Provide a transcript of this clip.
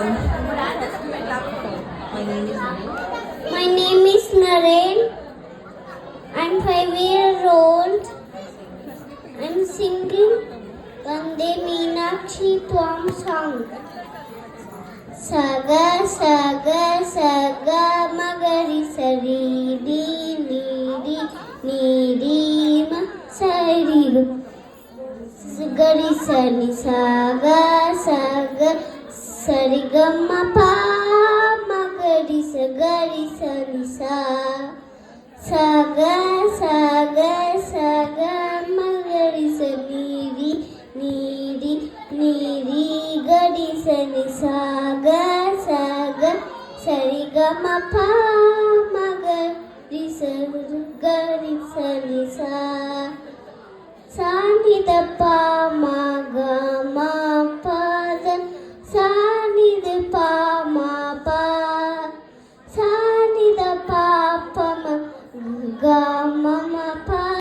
My name is Naren. I'm 5 years old. I'm singing Vande Meenakshi Twam song. Saga saga saga magari sari di ni di ma sari ru gari sani saga saga sari gamma pa magari sagari sani sa saga saga saga magari sani di gari sani saga saga sari gamma pa magari sagari sani sa sani da pa ma ga ma pa da sani da pa ma pa sani da pa pa ma ga ma